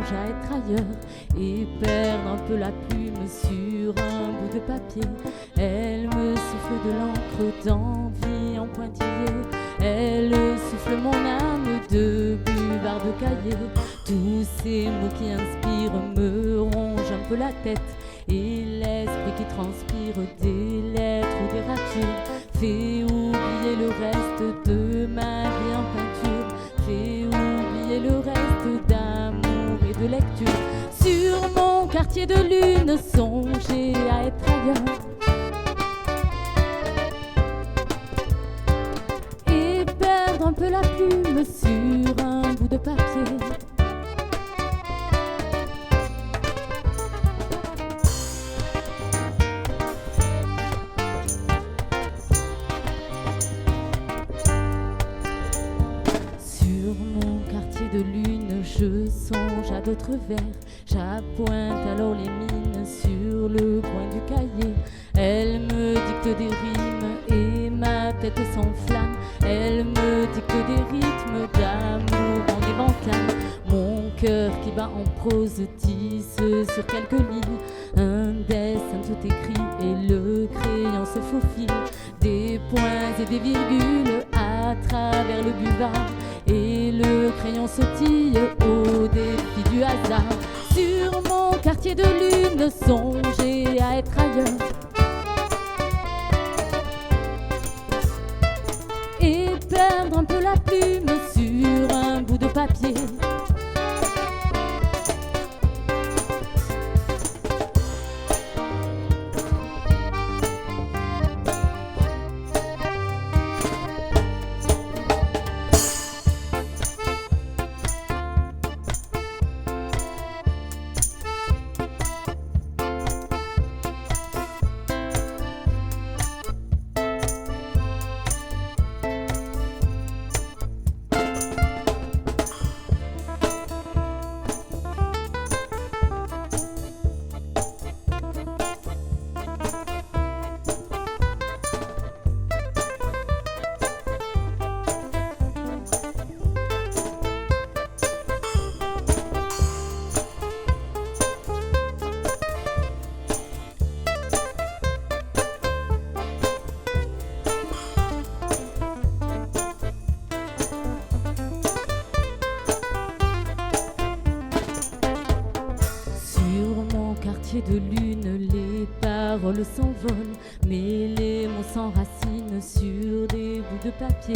songe à être ailleurs et perdre un peu la plume sur un bout de papier. Elle me souffle de l'encre d'envie en pointillé. Elle souffle mon âme de buvard de cahier. Tous ces mots qui inspirent me rongent un peu la tête. Et l'esprit qui transpire des lettres ou des ratures fait oublier le reste de ma vie en peinture. Fait oublier le reste d'amour et de lecture. Sur mon quartier de lune, songer à être ailleurs et perdre un peu la plume sur un bout de papier. De lune, je songe à d'autres vers. J'appointe alors les mines sur le coin du cahier. Elle me dicte des rimes et ma tête s'enflamme. Elle me dicte des rythmes d'amour en éventail. Mon cœur qui bat en prose tisse sur quelques lignes un dessin tout écrit et le crayon se faufile. Des points et des virgules à travers le buvard. Et le crayon sautille au défi du hasard. Sur mon quartier de lune, songer à être ailleurs et perdre un peu la plume sur un bout de papier. De lune, les paroles s'envolent, mais les mots s'enracinent sur des bouts de papier.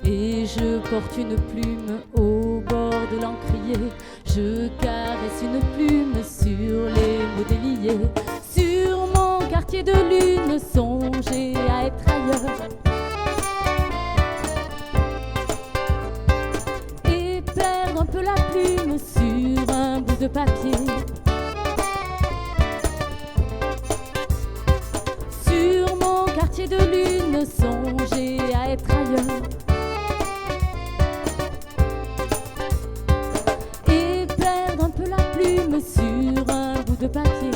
Et je porte une plume au bord de l'encrier. Je caresse une plume sur les mots déliés. Sur mon quartier de lune, songer à être ailleurs et perdre un peu la plume sur un bout de papier. Quartier de lune, songer à être ailleurs et perdre un peu la plume sur un bout de papier.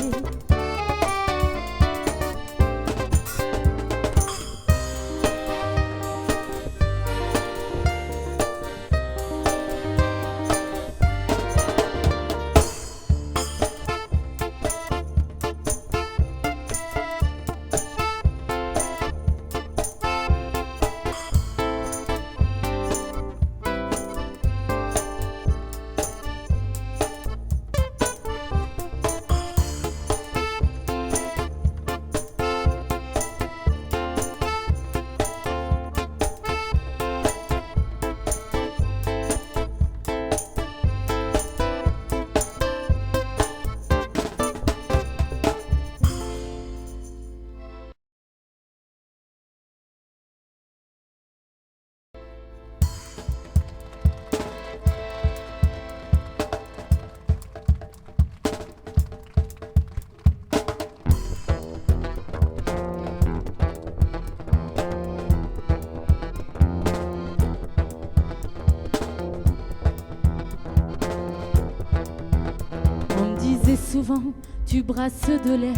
Souvent tu brasses de l'air,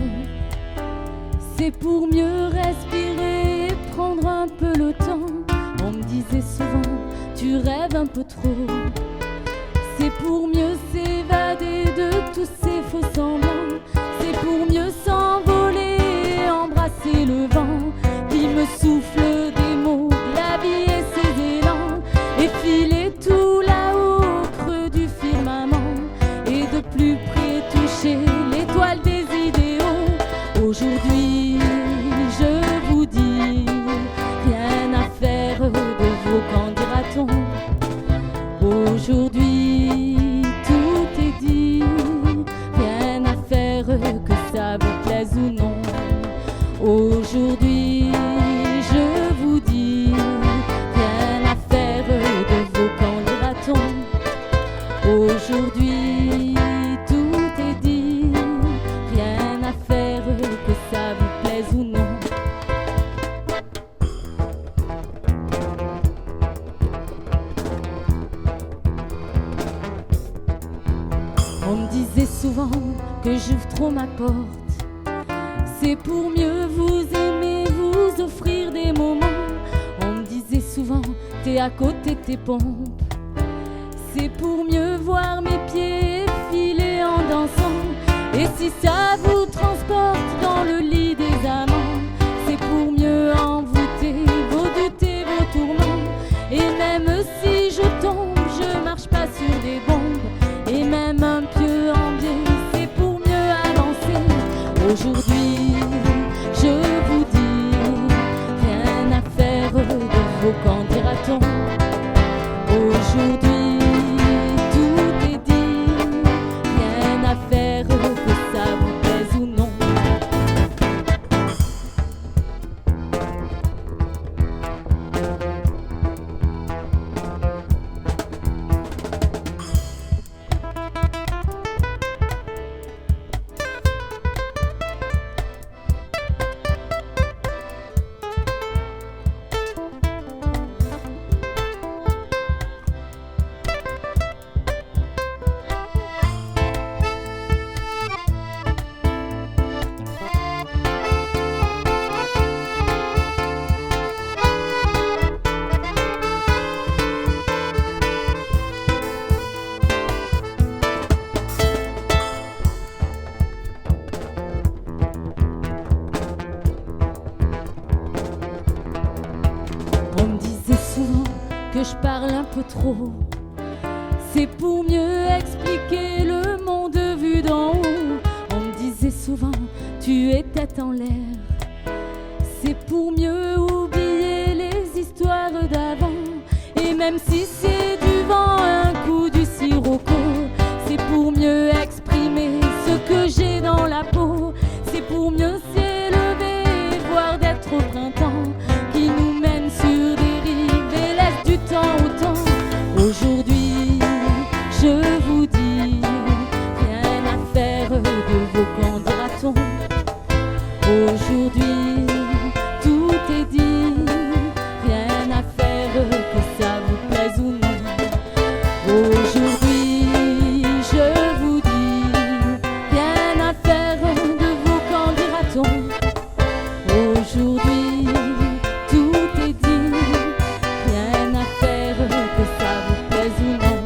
c'est pour mieux respirer et prendre un peu le temps. On me disait souvent tu rêves un peu trop, c'est pour mieux s'évader tous ces faux semblants, c'est pour mieux s'envoler et embrasser le vent qui me souffle des mots de la vie et ses élans, et filer tout là-haut au creux du firmament, et de plus près toucher l'étoile des idéaux. Aujourd'hui, je vous dis, rien à faire de vos qu'en dira-t-on. Aujourd'hui, tout est dit, rien à faire que ça vous plaise ou non. Aujourd'hui, je vous dis, rien à faire de vos qu'en dira-t-on. Aujourd'hui, tout est dit, rien à faire que ça vous plaise ou non. On me disait souvent que j'ouvre trop ma porte, c'est pour mieux vous aimer, vous offrir des moments. On me disait souvent, t'es à côté de tes pompes, c'est pour mieux voir mes pieds filer en dansant. Et si ça vous transporte dans le lit des amants, c'est pour mieux envoûter vos doutes et vos tourments. Et même si je tombe, je marche pas sur des bombes, et même un pieu en biais, c'est pour mieux avancer. Aujourd'hui, je vous dis, rien à faire de vos qu'en dira-t-on. Aujourd'hui, tout est dit, rien à faire que ça vous plaise ou non. Que je parle un peu trop, c'est pour mieux expliquer le monde vu d'en haut. On me disait souvent, tu es tête en l'air, c'est pour mieux oublier les histoires d'avant. Et même si c'est du vent, un coup du sirocco, c'est pour mieux exprimer ce que j'ai dans la peau. C'est pour mieux s'élever, voire d'être au printemps qui nous mène sur des rives et laisse du temps au temps. Aujourd'hui, je vous dis, rien à faire de vos qu'en dira-t-on. Aujourd'hui, tout est dit, rien à faire que ça vous plaise ou non. Aujourd'hui, je vous dis, rien à faire de vos qu'en dira-t-on. Aujourd'hui, tout est dit, rien à faire que ça vous plaise ou non.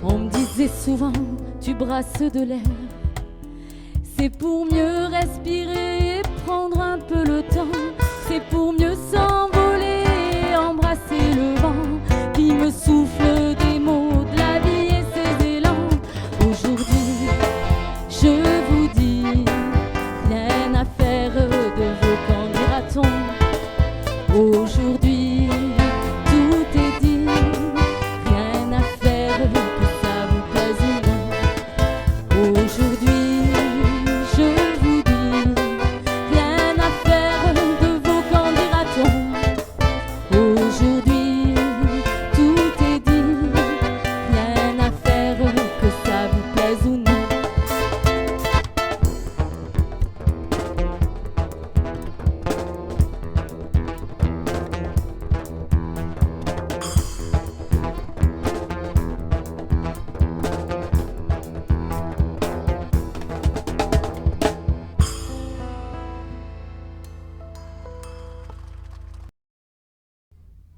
On me disait souvent, tu brasses de l'air, c'est pour mieux respirer et prendre un peu le temps. C'est pour mieux s'envoler et embrasser le vent qui me souffle des mots de la vie et ses élans. Aujourd'hui, je vous dis, rien à faire de vos qu'en dira-t-on. Aujourd'hui, tout est dit, rien à faire que ça vous plaise ou non. Aujourd'hui, je vous dis, rien à faire de vos qu'en dira-t-on. Aujourd'hui, tout est dit, rien à faire que ça vous plaise ou non.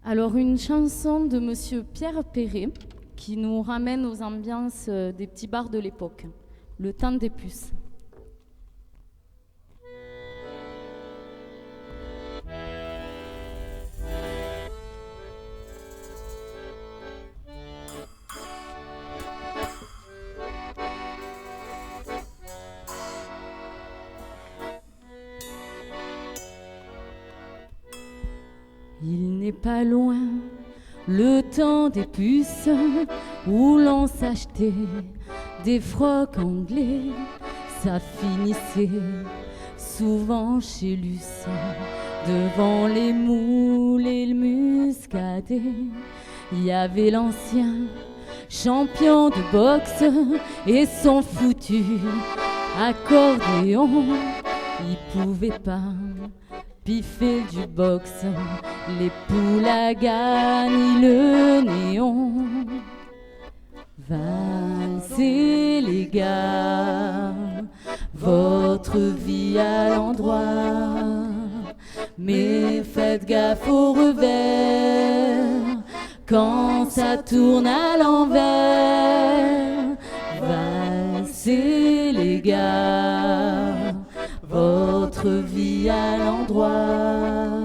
Alors une chanson de Monsieur Pierre Perret qui nous ramène aux ambiances des petits bars de l'époque, le temps des puces. Il n'est pas loin le temps des puces où l'on s'achetait des frocs anglais. Ça finissait souvent chez Luce, devant les moules et le muscadet. Il y avait l'ancien champion de boxe et son foutu accordéon. Il pouvait pas piffer du box, les poulagans ni le néon. Valsez les gars, votre vie à l'endroit, mais faites gaffe au revers quand ça tourne à l'envers. Valsez les gars, votre vie à l'endroit,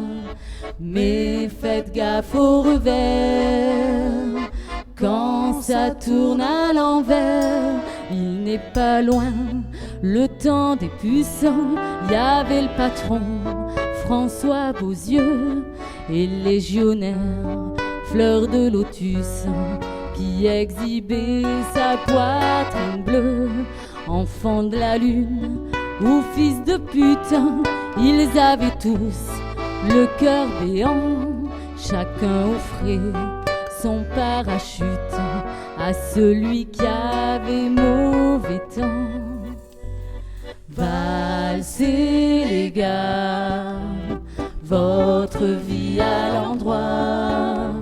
mais faites gaffe au revers quand ça tourne à l'envers. Il n'est pas loin le temps des puces. Il y avait le patron François Beauzieux et le légionnaire Fleur de Lotus qui exhibait sa poitrine bleue. Enfant de la lune ou fils de pute, ils avaient tous le cœur béant. Chacun offrait son parachute à celui qui avait mauvais temps. Valsez les gars, votre vie à l'endroit,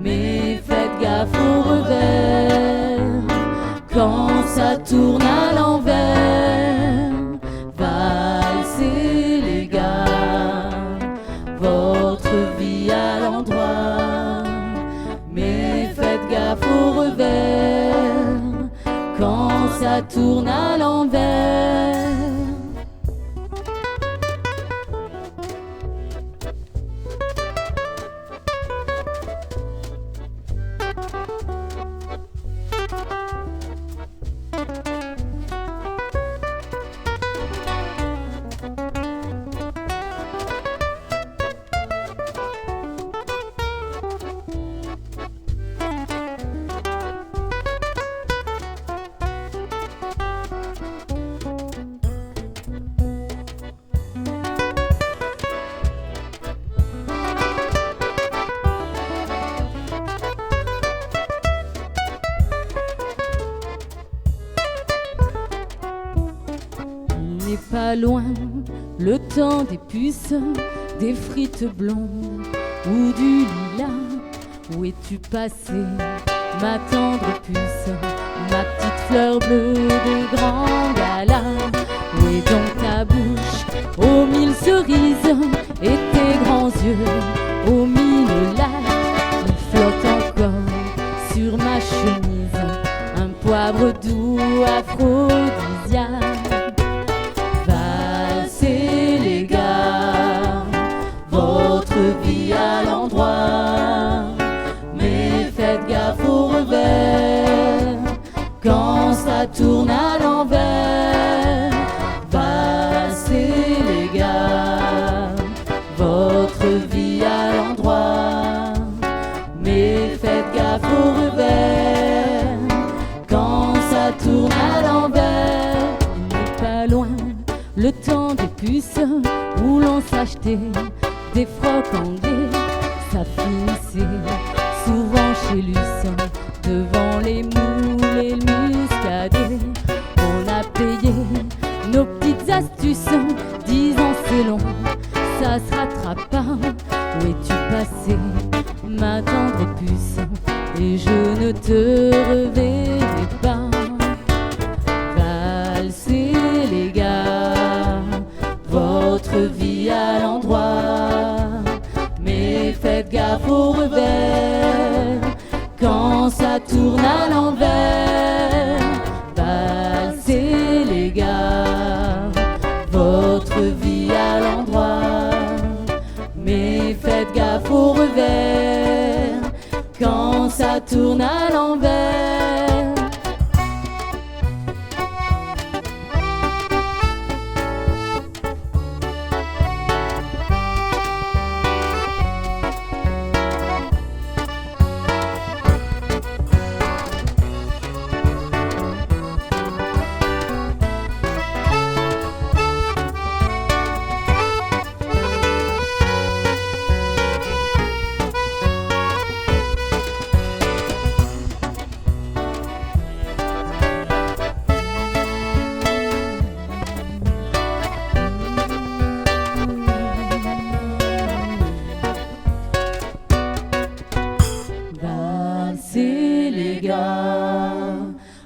mais faites gaffe au revers quand ça tourne à l'envers. Valsez les gars, votre vie à l'endroit, mais faites gaffe au revers quand ça tourne à l'envers. Pas loin le temps des puces, des frites blondes ou du lilas. Où es-tu passé, ma tendre puce, ma petite fleur bleue de grand gala? Où est donc ta bouche aux mille cerises et tes grands yeux aux mille lacs? Il flotte encore sur ma chemise un poivre doux aphrodisiaque. Vie à l'endroit, mais faites gaffe au revers quand ça tourne à l'envers. Valsez les gars, votre vie à l'endroit, mais faites gaffe au revers quand ça tourne à l'envers. Il n'est pas loin le temps des puces où l'on s'achetait des frocs anglais. Ça finissait souvent chez Luce, devant les moules et le muscadet. On a payé nos petites astuces, disant c'est long, ça se rattrape pas. Où es-tu passé, ma tendre puce, et je ne te reverrai pas. Valsez les gars, votre vie à l'endroit, mais faites gaffe au revers tourne à l'envers. Valsez les gars, votre vie à l'endroit, mais faites gaffe au revers quand ça tourne à l'envers. Valsez les gars,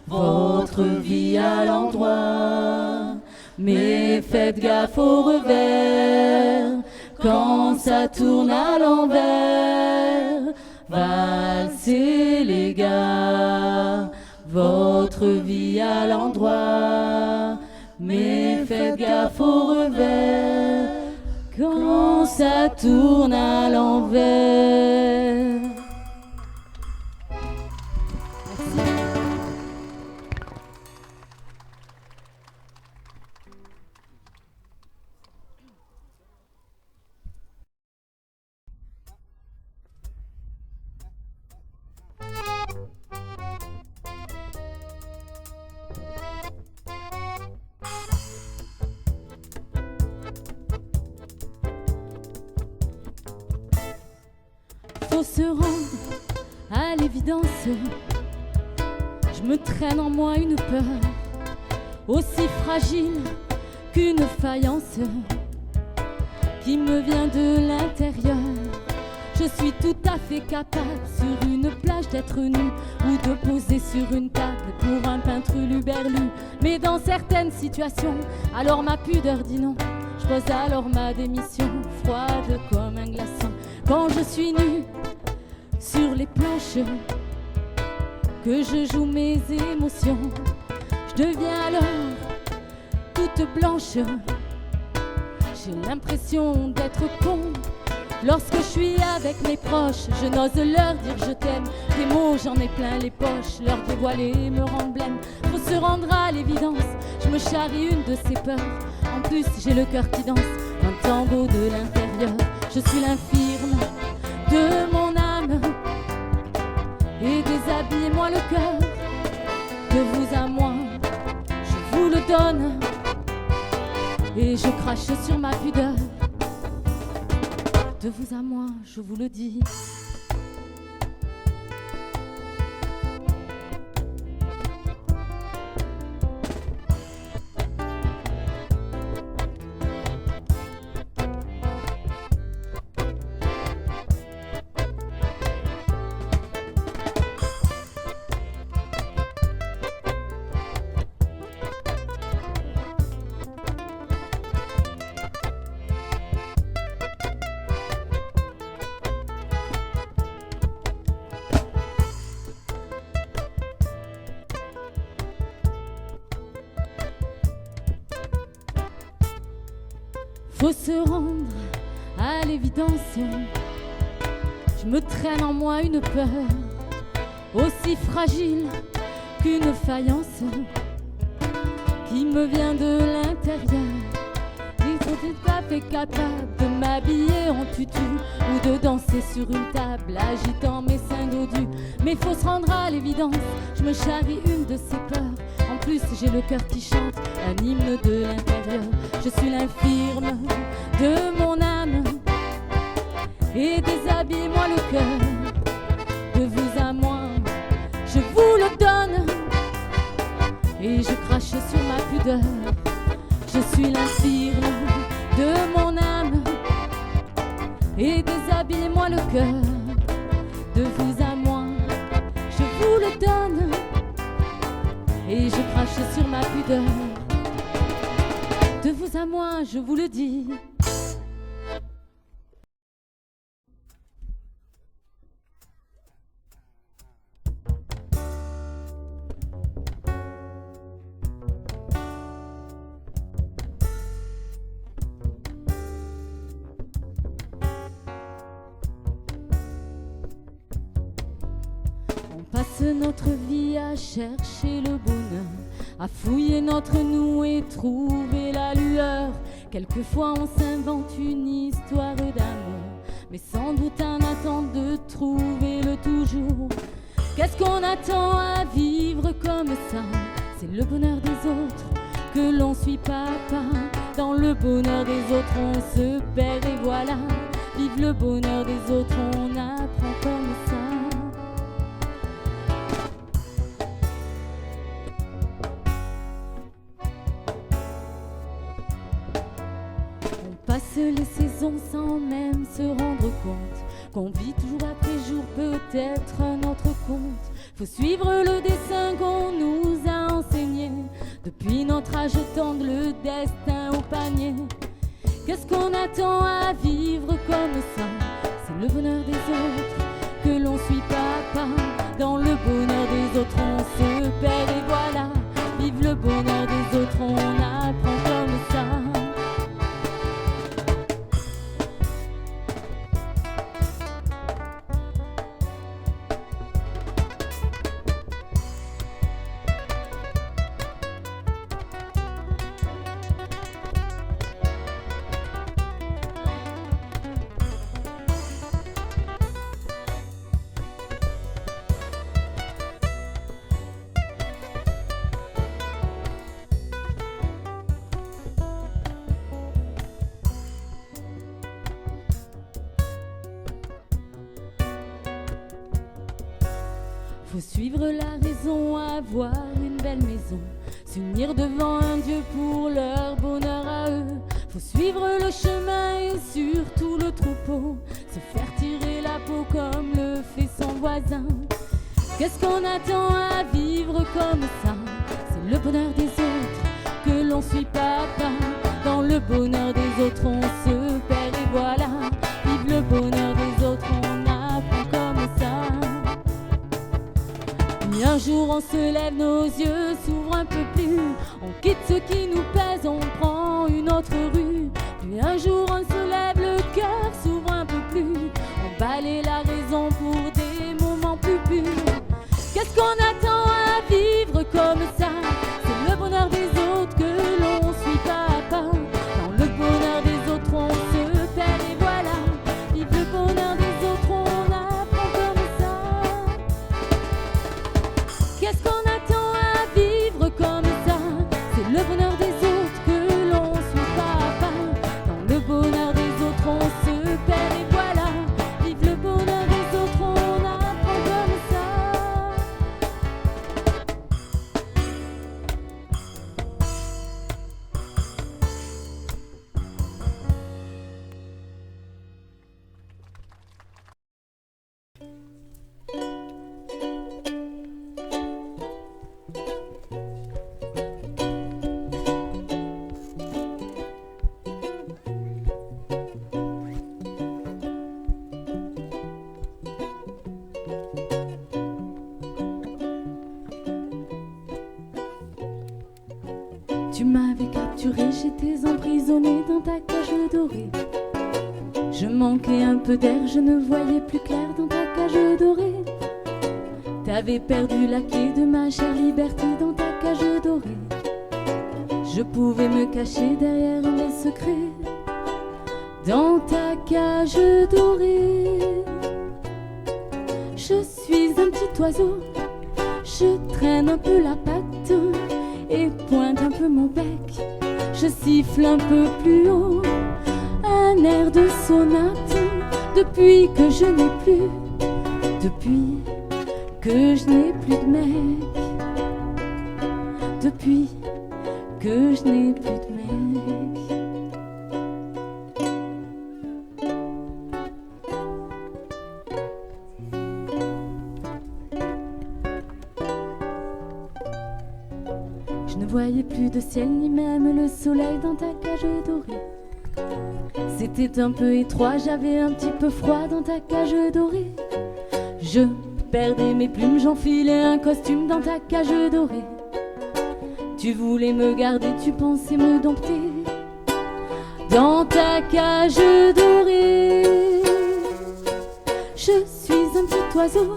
votre vie à l'endroit, mais faites gaffe au revers quand ça tourne à l'envers. Valsez les gars, votre vie à l'endroit, mais faites gaffe au revers quand ça tourne à l'envers. Faut se rendre à l'évidence, je me traîne en moi une peur aussi fragile qu'une faïence qui me vient de l'intérieur. Je suis tout à fait capable sur une plage d'être nu ou de poser sur une table pour un peintre luberlu. Mais dans certaines situations, alors ma pudeur dit non. Je pose alors ma démission, froide comme un glaçon. Quand je suis nue sur les planches, que je joue mes émotions, je deviens alors toute blanche. J'ai l'impression d'être con. Lorsque je suis avec mes proches, je n'ose leur dire je t'aime. Des mots, j'en ai plein les poches, leur dévoiler me rend blême. Faut se rendre à l'évidence, je me charrie une de ces peurs. En plus, j'ai le cœur qui danse, un tango de l'intérieur. Je suis l'infirme de mon âme, et déshabille-moi le cœur. De vous à moi, je vous le donne, et je crache sur ma pudeur. De vous à moi, je vous le dis. Faut se rendre à l'évidence, je me traîne en moi une peur aussi fragile qu'une faïence qui me vient de l'intérieur. Ils sont tout à fait capables de m'habiller en tutu ou de danser sur une table agitant mes seins dodus. Mais faut se rendre à l'évidence, je me charrie une de ces peurs. En plus, j'ai le cœur qui chante un hymne de l'intérieur. Je suis l'infirme de mon âme, et déshabille-moi le cœur. De vous à moi, je vous le donne, et je crache sur ma pudeur. Je suis l'infirme de mon âme, et déshabille-moi le cœur. De vous à moi, je vous le donne, et je crache sur ma pudeur. De vous à moi, je vous le dis. Passe notre vie à chercher le bonheur, à fouiller notre nous et trouver la lueur. Quelquefois on s'invente une histoire d'amour, mais sans doute en attente de trouver le toujours. Qu'est-ce qu'on attend à vivre comme ça? C'est le bonheur des autres que l'on suit pas à pas. Dans le bonheur des autres on se perd et voilà. Vive le bonheur des autres, on apprend comme ça. Passe les saisons sans même se rendre compte qu'on vit jour après jour peut-être à notre compte. Faut suivre le dessin qu'on nous a enseigné depuis notre âge tendre, le destin au panier. Qu'est-ce qu'on attend à vivre comme ça? C'est le bonheur des autres que l'on suit pas à pas. Dans le bonheur des autres on se perd et voilà. Vive le bonheur des autres, on apprend comme ça. Faut suivre la raison, avoir une belle maison, s'unir devant un Dieu pour leur bonheur à eux. Faut suivre le chemin et surtout le troupeau, se faire tirer la peau comme le fait son voisin. Qu'est-ce qu'on attend à vivre comme ça? C'est le bonheur des autres que l'on suit pas à pas. Dans le bonheur des autres on se perd et voilà. Vive le bonheur des autres, on apprend comme ça. Puis un jour on se lève, nos yeux s'ouvrent un peu plus, on quitte ce qui nous pèse, on prend une autre rue. Puis un jour on se lève, le cœur s'ouvre un peu plus, on balaye la raison pour des moments plus purs. Qu'est-ce qu'on attend à vivre comme ça? C'est le bonheur des autres que l'on suit pas à pas. Dans le bonheur des autres on se perd et voilà. Vive le bonheur des autres, on apprend comme ça. Qu'est-ce qu'on attend à vivre comme ça? C'est le bonheur des autres que l'on suit pas à pas. Dans le bonheur des autres on se perd et voilà. Vive le bonheur des autres, on apprend comme ça. Tu m'avais capturé, j'étais emprisonnée dans ta cage dorée. Je manquais un peu d'air, je ne voyais plus clair dans ta cage dorée. T'avais perdu la clé de ma chère liberté dans ta cage dorée. Je pouvais me cacher derrière mes secrets dans ta cage dorée. Je suis un petit oiseau, je traîne un peu la patte et pointe un peu mon bec. Je siffle un peu plus haut, un air de sonate. Depuis que je n'ai plus, depuis que je n'ai plus de mec, depuis que je n'ai plus de mec. Je ne voyais plus de ciel ni même le soleil dans ta cage dorée. C'était un peu étroit, j'avais un petit peu froid dans ta cage dorée. Je perdais mes plumes, j'enfilais un costume dans ta cage dorée. Tu voulais me garder, tu pensais me dompter dans ta cage dorée. Je suis un petit oiseau,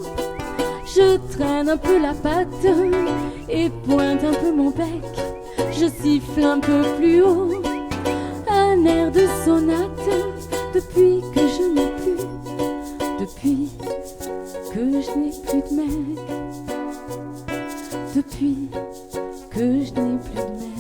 Je traîne un peu la patte et pointe un peu mon bec. Je siffle un peu plus haut un air de sonate. Depuis que je n'ai plus, depuis que je n'ai plus de mec, depuis que je n'ai plus de mec.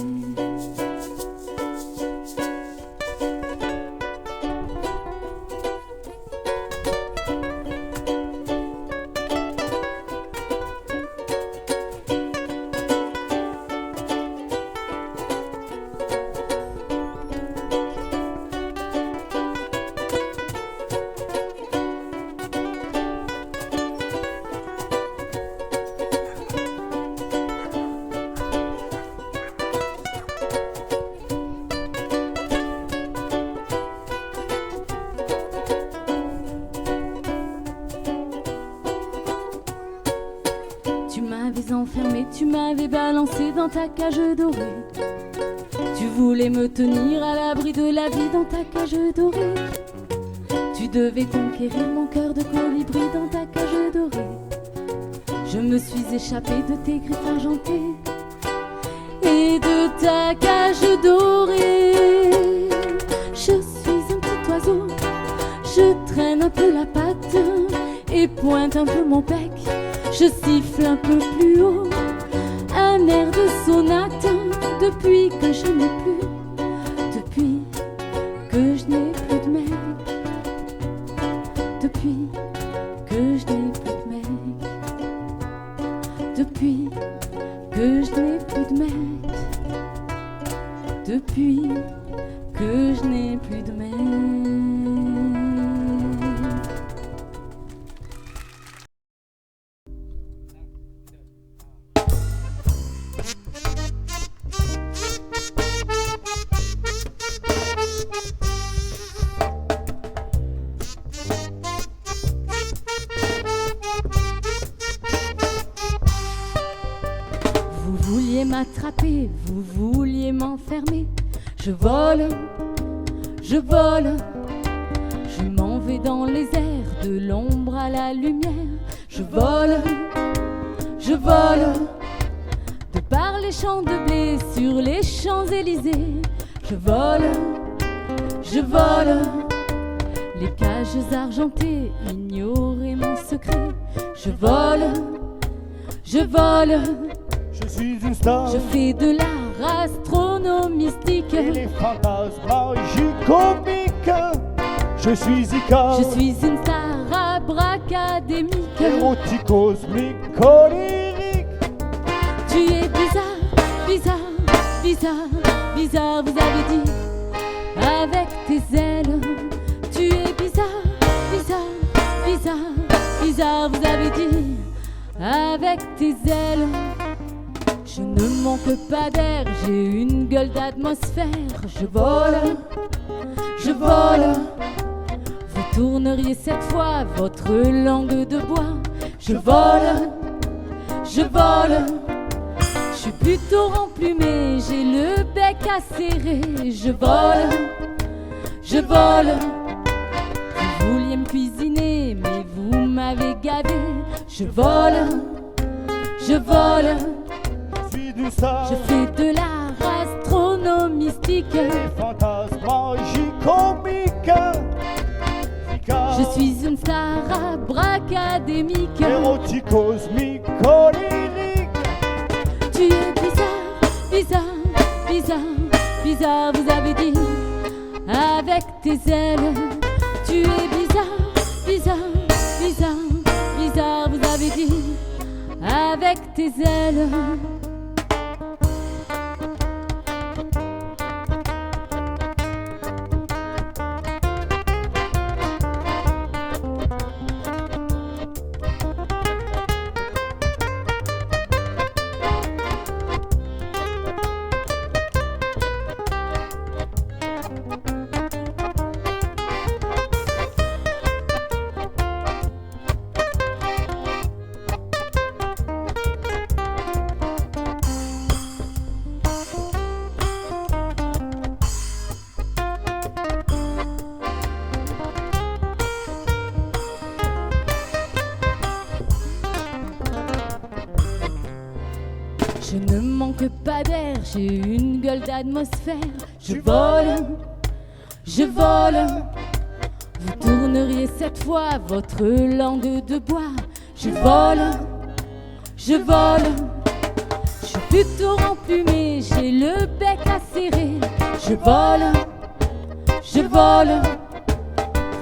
Tu m'avais enfermé, tu m'avais balancé dans ta cage dorée. Tu voulais me tenir à l'abri de la vie dans ta cage dorée. Tu devais conquérir mon cœur de colibri dans ta cage dorée. Je me suis échappée de tes griffes argentées et de ta cage dorée. Je suis un petit oiseau, je traîne un peu la patte et pointe un peu mon bec. Je siffle un peu plus haut un air de sonate. Depuis que je n'ai plus, depuis que je n'ai plus de mec, depuis que je n'ai plus de mec, depuis que je n'ai plus de mec, depuis que je n'ai plus de mec. Vous vouliez m'attraper, vous vouliez m'enfermer. Je vole, je vole, je m'en vais dans les airs, de l'ombre à la lumière. Je vole, je vole, de par les champs de blé sur les Champs-Élysées. Je vole, je vole, les cages argentées, ignorer mon secret. Je vole, je vole, je suis une star. Je fais de l'art astronomistique Et les fantasmes magico-comiques. Je suis Icar. Je suis une star abracadémique. Érotique, cosmique, colérique. Tu es bizarre, bizarre, bizarre, bizarre, vous avez dit. Avec tes ailes, tu es bizarre, bizarre, bizarre, bizarre, vous avez dit. Avec tes ailes, je ne manque pas d'air, j'ai une gueule d'atmosphère. Je vole, je vole. Vous tourneriez cette fois votre langue de bois. Je vole, je vole. Je suis plutôt remplumé, j'ai le bec acéré. Je vole, je vole. Vous vouliez me cuisiner, mais vous m'avez gavé. Je vole, je vole. Je fais de l'art astronomistique. Les fantasmes magico-comiques. Je suis une star abracadémique. Érotique, cosmique, colérique. Tu es bizarre, bizarre, bizarre, bizarre, vous avez dit. Avec tes ailes, tu es bizarre, bizarre, bizarre, bizarre, vous avez dit. Avec tes ailes. que pas d'air, j'ai une gueule d'atmosphère. Je vole, je vole. Vous tourneriez cette fois votre langue de bois. Je vole, je vole. Je suis plutôt emplumée, j'ai le bec acéré. Je vole, je vole.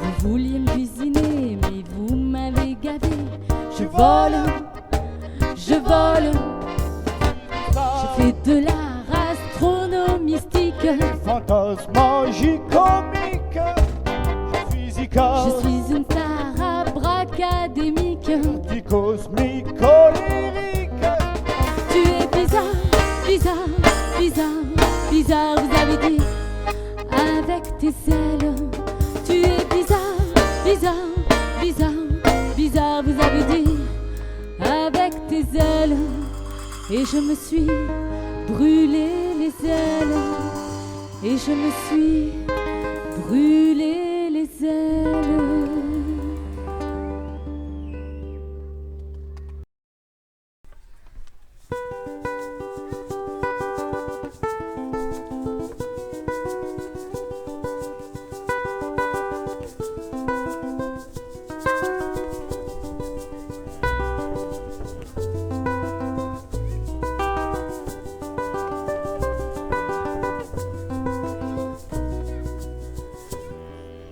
Vous vouliez me cuisiner, mais vous m'avez gavé. Je vole, je vole. Je fais de l'art astronomistique, fantasmagique-comique. Je suis Icare, je suis une star abracadémique. petit cosmique colérique. Tu es bizarre, bizarre, bizarre, bizarre, vous avez dit, avec tes ailes. Tu es bizarre, bizarre, bizarre, bizarre, vous avez dit, avec tes ailes. Et je me suis brûlé les ailes. Et je me suis brûlé les ailes.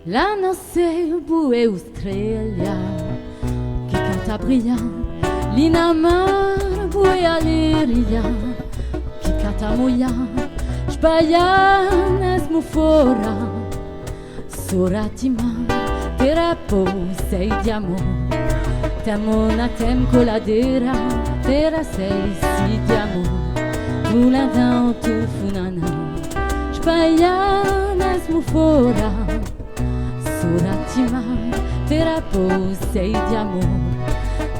La noce bue Australia, che canta bria, l'inamar bue Aleria, che canta moia, sbaiana smufora, soratima, terapo sei diamo, temona tem coladera, tera sei si diamo, muladão tu funana, sbaiana smufora. Suratima, terapo sei di amor.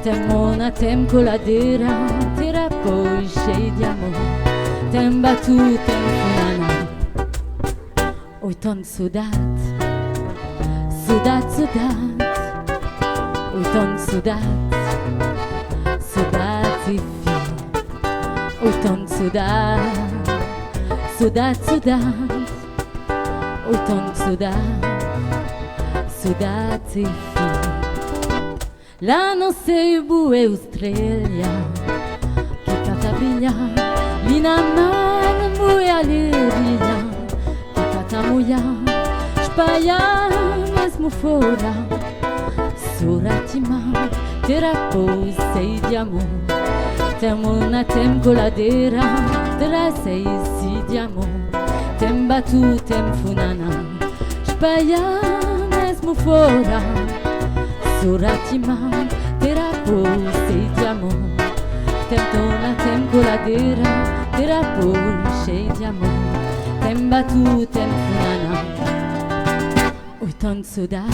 Temona tem coladera, terapo sei di amor. Tem batu, tem funana. Oi ton sudat, sudat, sudat. Oi ton sudat, sudat e fi. Oi ton sudat, sudat, sudat. Oi ton sudat. Sudate fi, la noce bue Australia, che catapiglia, l'inamar bue Aleria, che catamuia, spaiana smufora, suratima, terapo sei di amor, temona tem coladera, tera sei si di amor, tem batu tem funana, spaiana smufora, suratima, terapo sei di amor, temtona tem coladera, terapo sei di amor, tem batu tem funana. Oi ton sudat,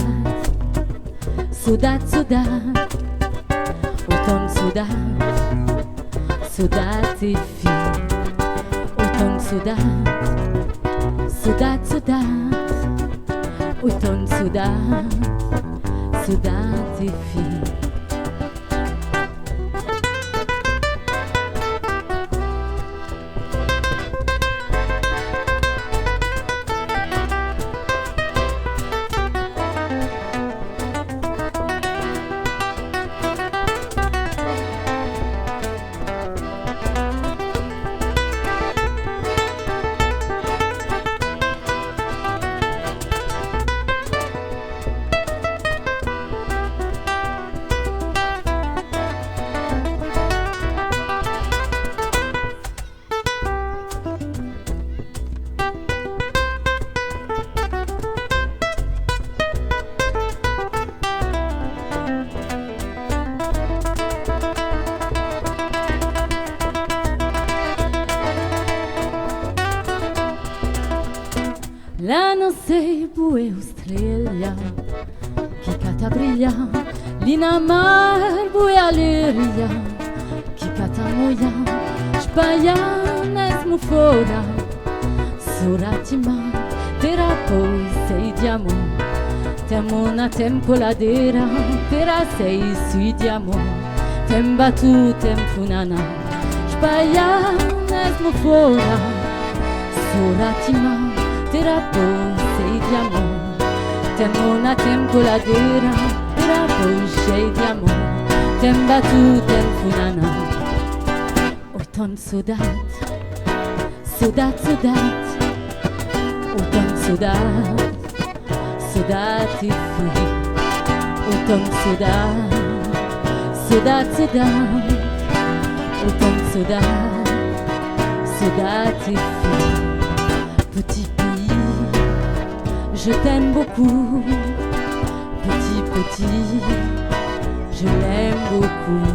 sudat, sudat. Oi ton sudat, sudat e fi. Oi ton sudat, sudat, sudat. Oi ton sudat, sudat e fi. La noce bue Australia, che catabriglia, l'inamar bue Aleria, che catamoia, spaiana smufora, suratima, terapo sei di amor, temona tem coladera, tera sei si di amor, tem batu tem funana, spaiana mesmo fora, soratima, terapo, sei di amore, temona temcoladeira, terapo, sei di amore, tembatu, temfunana, oton sodat, sodat, sodat, oton sodat, sodat e fui, oton sodat, sodat, sodat, oton sodat, sodat et fille. Petit pays, je t'aime beaucoup. Petit, petit, je l'aime beaucoup.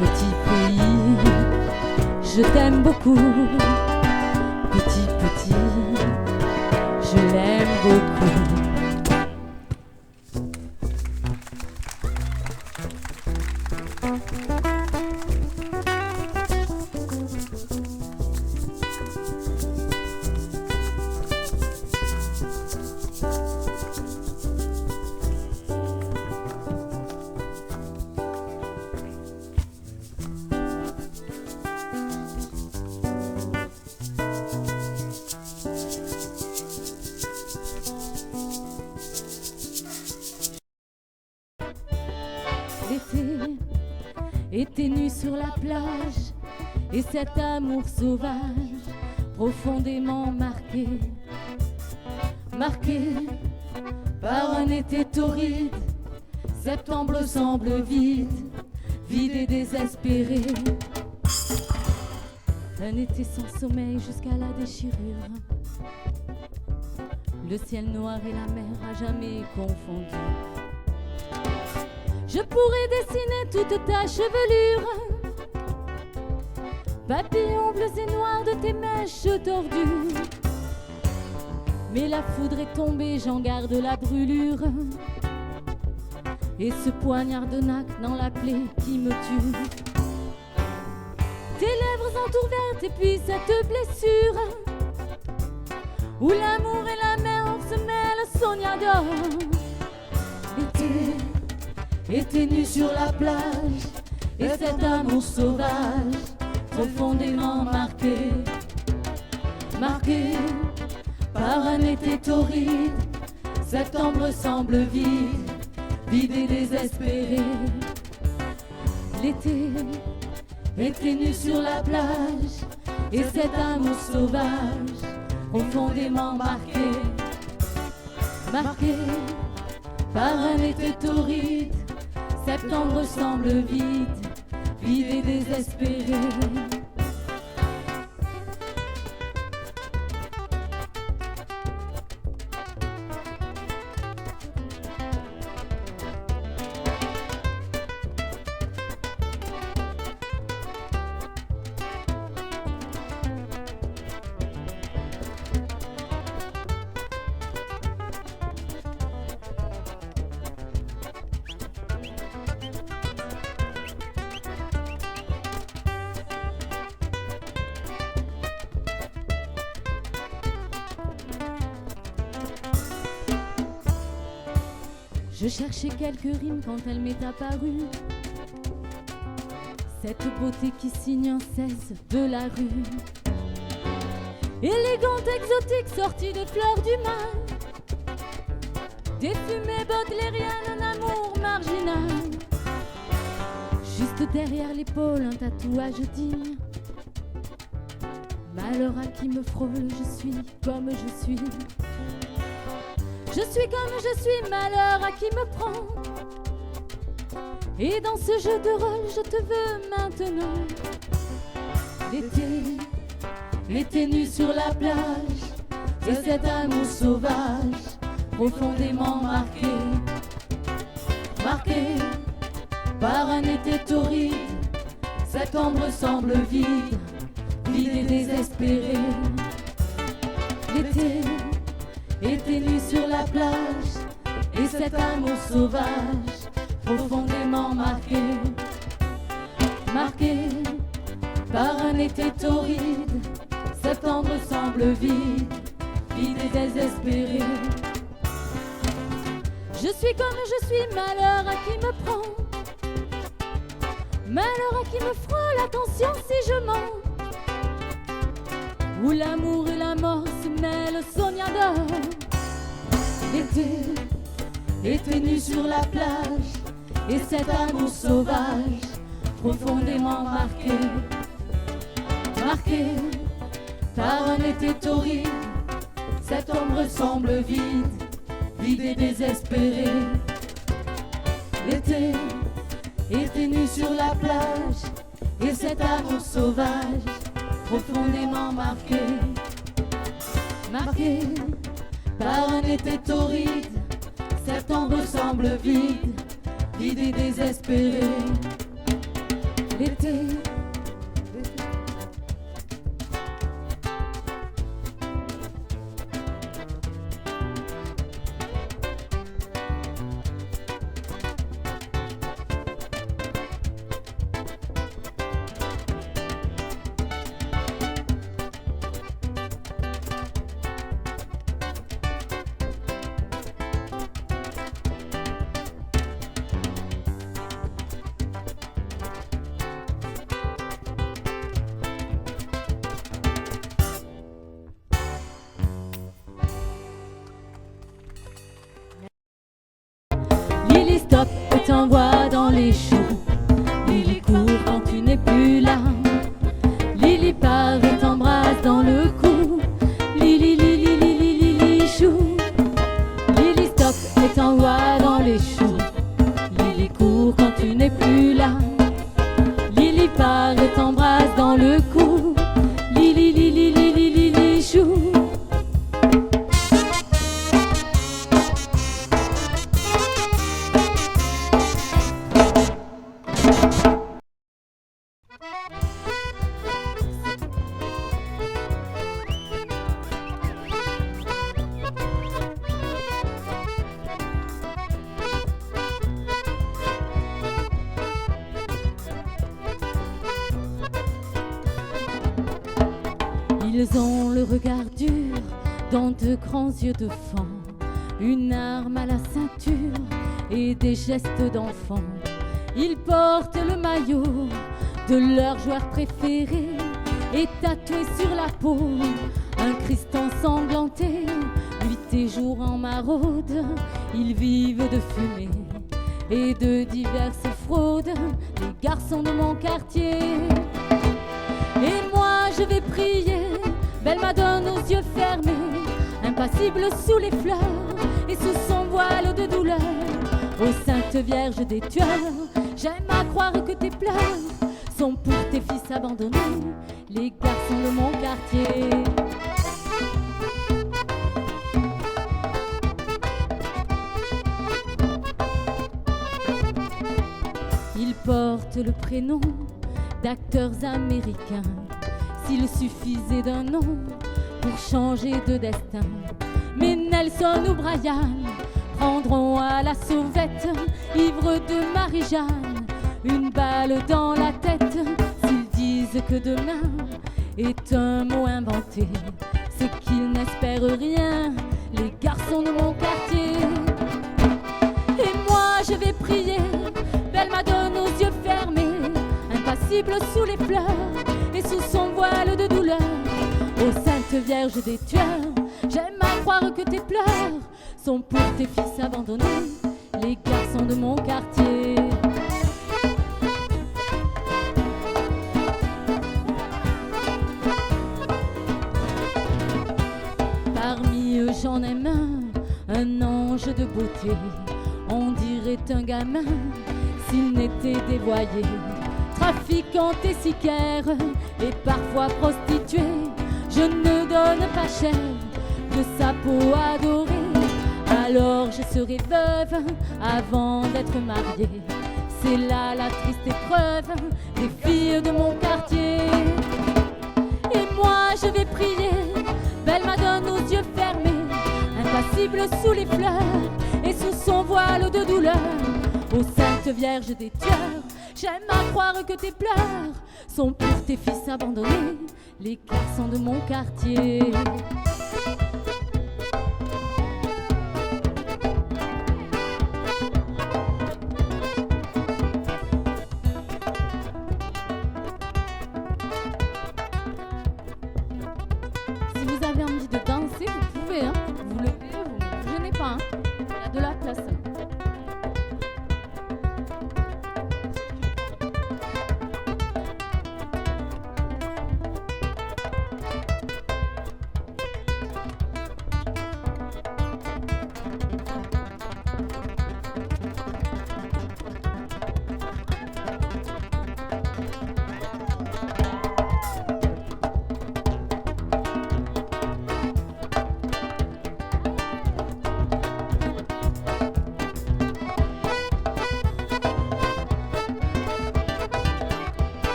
Petit pays, je t'aime beaucoup. Petit, petit, je l'aime beaucoup. L'été nu sur la plage et cet amour sauvage profondément marqué, marqué par un été torride. Septembre semble vide, vide et désespéré. Un été sans sommeil jusqu'à la déchirure. Le ciel noir et la mer à jamais confondus. Je pourrais dessiner toute ta chevelure, papillons bleus et noirs de tes mèches tordues. Mais la foudre est tombée, j'en garde la brûlure. Et ce poignard de nacre dans la plaie qui me tue. Tes lèvres entouvertes et puis cette blessure où l'amour et la mer se mêlent, Sonia d'or. Été nu sur la plage et cet amour sauvage profondément marqué, marqué par un été torride. Septembre semble vide, vide et désespéré. L'été nu sur la plage et cet amour sauvage profondément marqué, marqué par un été torride. Septembre semble vide, vide et désespéré. Je cherchais quelques rimes quand elle m'est apparue, cette beauté qui signe un 16 de la rue. Élégante, exotique, sortie des fleurs du mal, des fumées baudelairiennes, un amour marginal. Juste derrière l'épaule, un tatouage digne. Malheur à qui me frôle, je suis comme je suis. Je suis comme je suis, malheur à qui me prend. Et dans ce jeu de rôle, je te veux maintenant. L'été nu sur la plage et cet amour sauvage profondément marqué, marqué par un été torride. Septembre semble vide, vide et désespéré. L'été nu sur la plage et cet amour sauvage profondément marqué, marqué par un été torride. Septembre semble vide, vide et désespéré. Je suis comme je suis, malheur à qui me prend. Malheur à qui me frôle, attention si je mens. où l'amour et la mort se mêlent, Sonia dort. L'été était nu sur la plage, et cet amour sauvage, profondément marqué par un été torride. Cette ombre semble vide et désespérée. L'été était nu sur la plage, et cet amour sauvage, profondément marqué par un été torride. Cette ombre semble vide et désespérée. L'été. Lily stop et t'envoie dans les choux. Lily court quand tu n'es plus là. Lily part et t'embrasse dans le cou. Lily, Lily, Lily, Lily chou. Lily stop et t'envoie dans les choux. Lily court quand tu n'es plus là. Lily part et t'embrasse dans le cou. Lily, Lily, Lily, Lily chou. Ils ont le regard dur dans de grands yeux de fan, une arme à la ceinture et des gestes d'enfant. Ils portent le maillot de leur joueur préféré et tatoué sur la peau un Christ ensanglanté. Nuit et jour en maraude, ils vivent de fumée et de diverses fraudes, les garçons de mon quartier. Et moi je vais prier, belle Madone aux yeux fermés, impassible sous les fleurs et sous son voile de douleur. Ô Sainte Vierge des tueurs, j'aime à croire que tes pleurs sont pour tes fils abandonnés, les garçons de mon quartier. Ils portent le prénom d'acteurs américains. S'il suffisait d'un nom pour changer de destin, mais Nelson ou Brian prendront à la sauvette, ivres de Marie-Jeanne, une balle dans la tête. S'ils disent que demain est un mot inventé, c'est qu'ils n'espèrent rien, les garçons de mon quartier. Et moi je vais prier, belle Madone aux yeux fermés, impassible sous les fleurs et sous son voile de douleur. Ô Sainte Vierge des tueurs, j'aime à croire que tes pleurs sont pour tes fils abandonnés, les garçons de mon quartier. Parmi eux j'en aime un ange de beauté, on dirait un gamin s'il n'était dévoyé. Trafiquante et sicaire et parfois prostituée, je ne donne pas cher de sa peau adorée. Alors je serai veuve avant d'être mariée, c'est là la triste épreuve des filles de mon quartier. Et moi je vais prier, belle Madone aux yeux fermés, impassible sous les fleurs et sous son voile de douleur. Ô Sainte Vierge des tueurs, j'aime à croire que tes pleurs sont pour tes fils abandonnés, les garçons de mon quartier.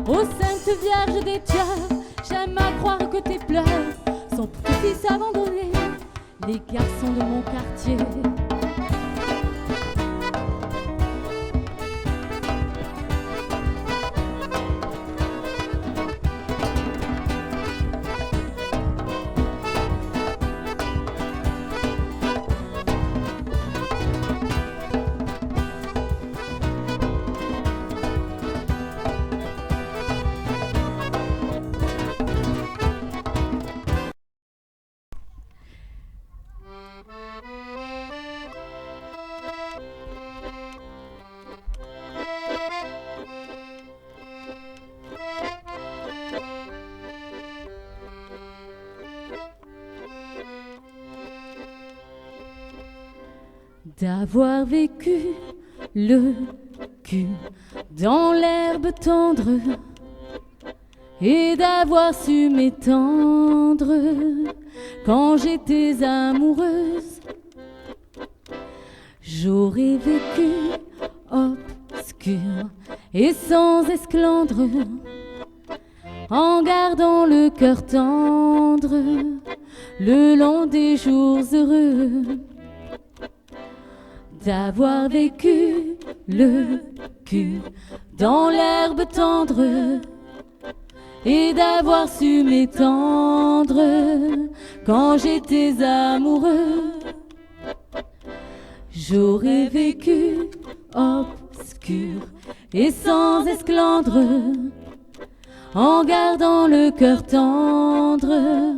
Ô Sainte Vierge des Dieux, j'aime à croire que tes pleurs sont pour tes fils abandonnés, les garçons de mon quartier. D'avoir vécu le cul dans l'herbe tendre et d'avoir su m'étendre quand j'étais amoureuse. J'aurais vécu obscur et sans esclandre, en gardant le cœur tendre le long des jours heureux. D'avoir vécu le cul dans l'herbe tendre et d'avoir su m'étendre quand j'étais amoureux. J'aurais vécu obscur et sans esclandre, en gardant le cœur tendre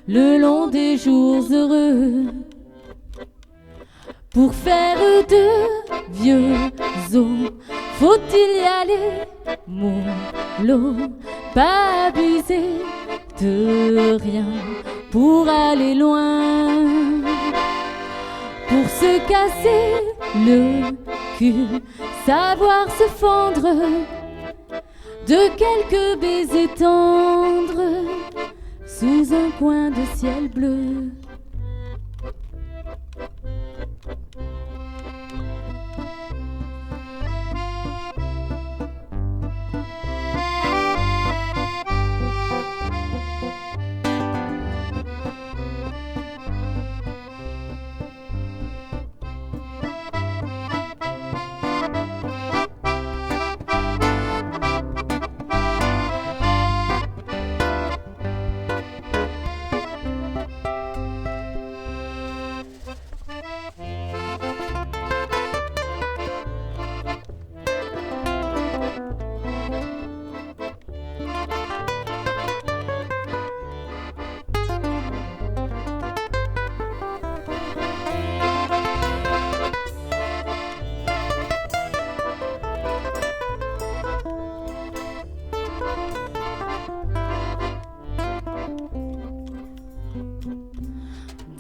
le long des jours heureux. Pour faire de vieux os, faut-il y aller mollo, pas abuser de rien pour aller loin. Pour se casser le cul, savoir se fendre de quelques baisers tendres sous un coin de ciel bleu.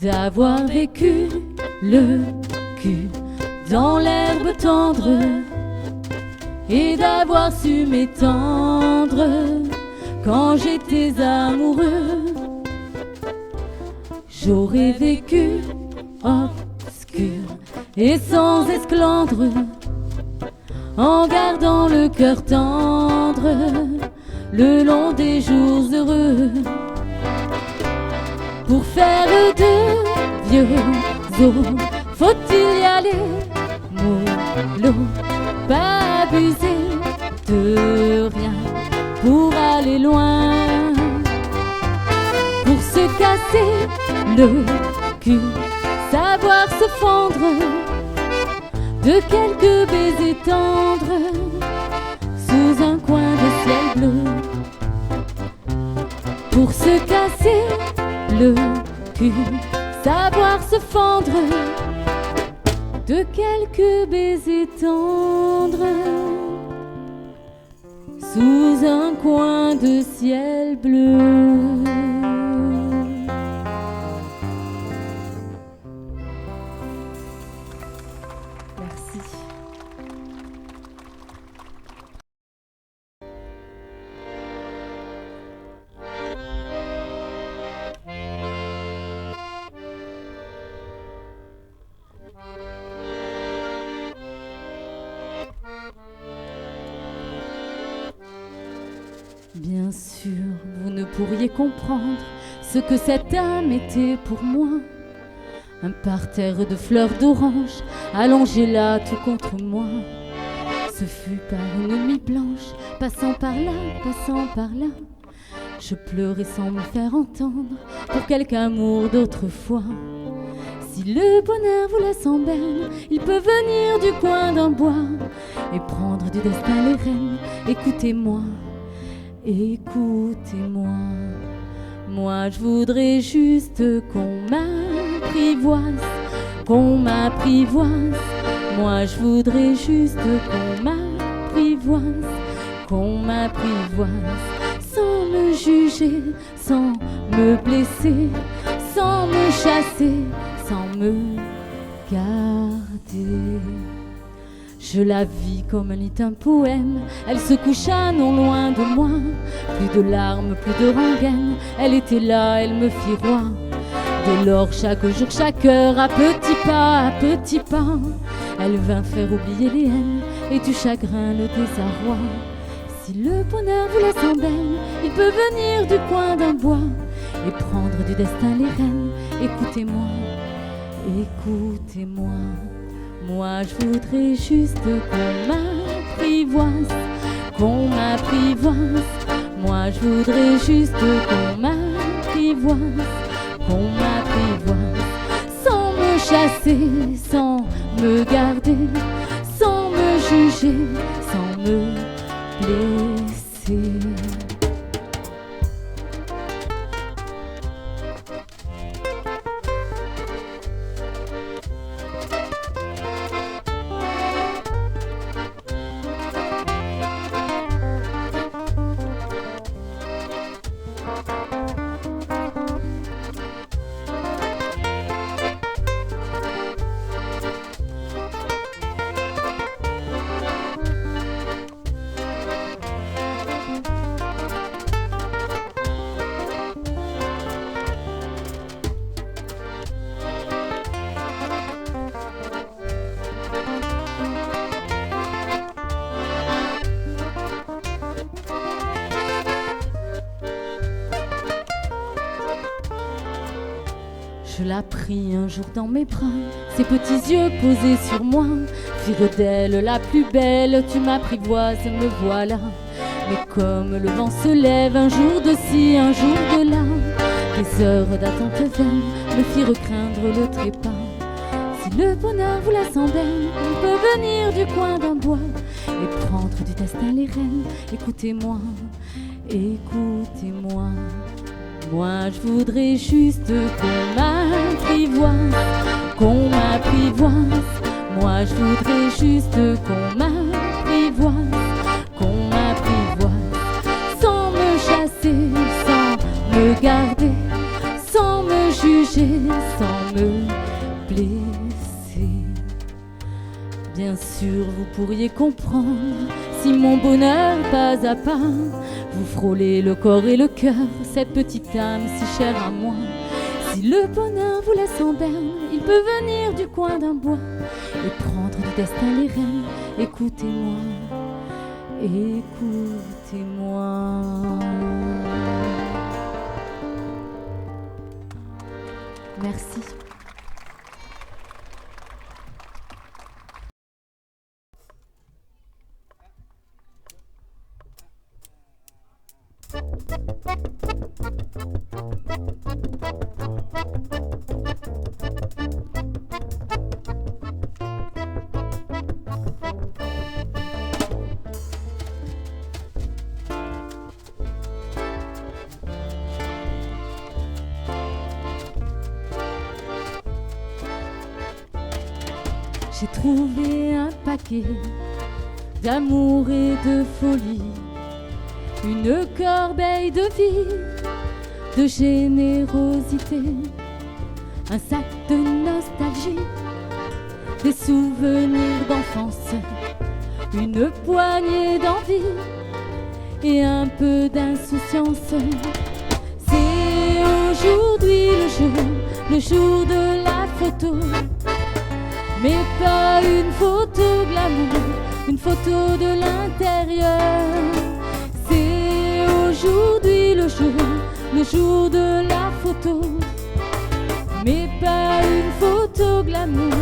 D'avoir vécu le cul dans l'herbe tendre et d'avoir su m'étendre quand j'étais amoureux. J'aurais vécu obscur et sans esclandre, en gardant le cœur tendre le long des jours heureux. Pour faire de vieux os, faut-il y aller mollo, pas abuser de rien pour aller loin. Pour se casser le cul, savoir se fendre de quelques baisers tendres sous un coin de ciel bleu. Pour se casser le cul, savoir se fendre de quelques baisers tendres sous un coin de ciel bleu. Merci. Bien sûr, vous ne pourriez comprendre ce que cette âme était pour moi. Un parterre de fleurs d'orange, allongé là tout contre moi. Ce fut par une nuit blanche, passant par là, passant par là. Je pleurais sans me faire entendre pour quelque amour d'autrefois. Si le bonheur vous laisse en berne, il peut venir du coin d'un bois et prendre du destin les rênes. Écoutez-moi, écoutez-moi. Moi je voudrais juste qu'on m'apprivoise, qu'on m'apprivoise. Moi je voudrais juste qu'on m'apprivoise, qu'on m'apprivoise. Sans me juger, sans me blesser, sans me chasser, sans me garder. Je la vis comme un poème, elle se coucha non loin de moi. Plus de larmes, plus de rengaine, elle était là, elle me fit roi. Dès lors, chaque jour, chaque heure, à petits pas, elle vint faire oublier les haines et du chagrin le désarroi. Si le bonheur vous laisse en berne, il peut venir du coin d'un bois et prendre du destin les rênes. Écoutez-moi, écoutez-moi. Moi je voudrais juste qu'on m'apprivoise, qu'on m'apprivoise. Moi je voudrais juste qu'on m'apprivoise, qu'on m'apprivoise. Sans me chasser, sans me garder, sans me juger, sans me blesser. Je la pris un jour dans mes bras, ses petits yeux posés sur moi firent d'elle la plus belle. Tu m'apprivoises, me voilà. Mais comme le vent se lève, un jour de ci, un jour de là, des heures d'attente vaine me firent craindre le trépas. Si le bonheur vous laisse en berne, il peut venir du coin d'un bois et prendre du destin les rênes. Écoutez-moi, écoutez-moi. Moi je voudrais juste qu'on m'apprivoise, qu'on m'apprivoise. Moi je voudrais juste qu'on m'apprivoise, qu'on m'apprivoise. Sans me chasser, sans me garder, sans me juger, sans me blesser. Bien sûr vous pourriez comprendre si mon bonheur pas à pas vous frôlez le corps et le cœur, cette petite âme si chère à moi. Si le bonheur vous laisse en berne, il peut venir du coin d'un bois et prendre du destin les rênes. Écoutez-moi, écoutez-moi. Merci. J'ai trouvé un paquet d'amour et de folie, une corbeille de vie, de générosité, un sac de nostalgie, des souvenirs d'enfance, une poignée d'envie et un peu d'insouciance. C'est aujourd'hui le jour de la photo, mais pas une photo glamour, une photo de l'intérieur. C'est jour de la photo, mais pas une photo glamour,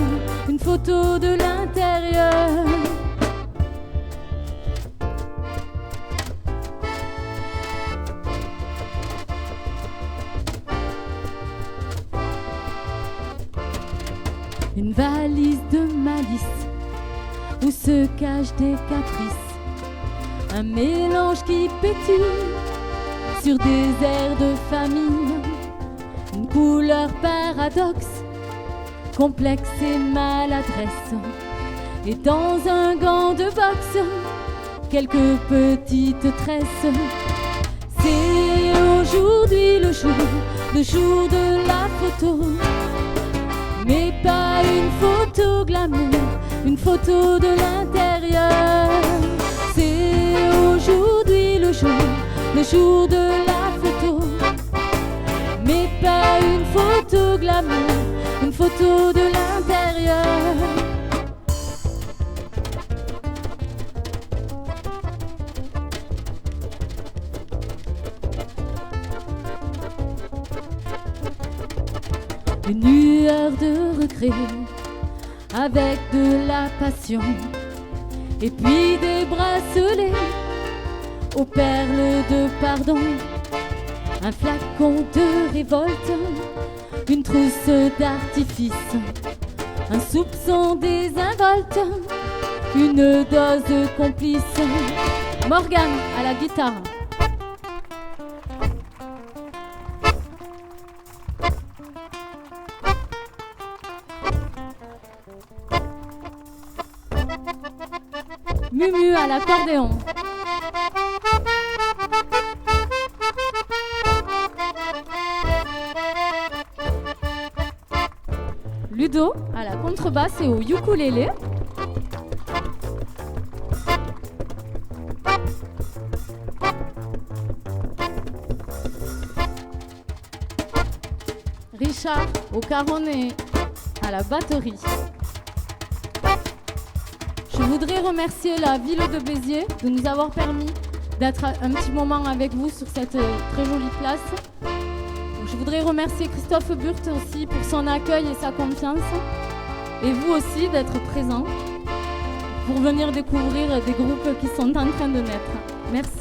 une photo de l'intérieur. Une valise de malice où se cachent des caprices, un mélange qui pétille sur des airs de famille, une couleur paradoxe, complexe et maladresse, et dans un gant de boxe, quelques petites tresses. C'est aujourd'hui le jour de la photo, mais pas une photo glamour, une photo de l'intérieur. C'est aujourd'hui le jour de la photo, mais pas une photo glamour, une photo de l'intérieur. Une lueur de regret avec de la passion, et puis des bracelets aux perles de pardon, un flacon de révolte, une trousse d'artifice, un soupçon désinvolte, une dose complice. Morgane à la guitare. Mumu à l'accordéon. Ludo à la contrebasse et au ukulélé. Richard au caronnet à la batterie. Je voudrais remercier la ville de Béziers de nous avoir permis d'être un petit moment avec vous sur cette très jolie place. Je voudrais remercier Christophe Burt aussi pour son accueil et sa confiance. Et vous aussi d'être présents pour venir découvrir des groupes qui sont en train de naître. Merci.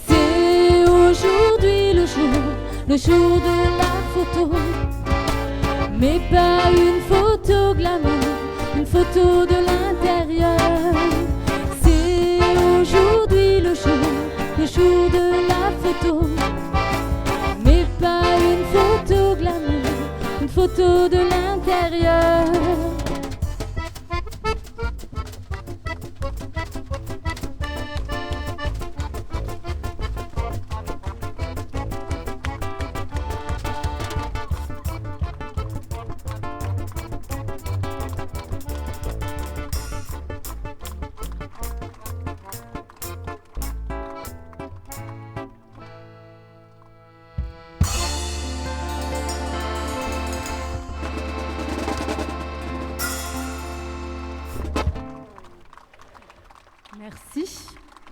C'est aujourd'hui le jour de la photo, mais pas une photo glamour, une photo de l'intérieur. C'est aujourd'hui le jour de la photo, mais pas une photo glamour, une photo de l'intérieur.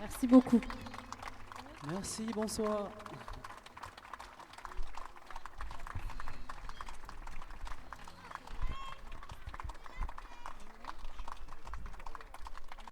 Merci beaucoup. Merci, bonsoir.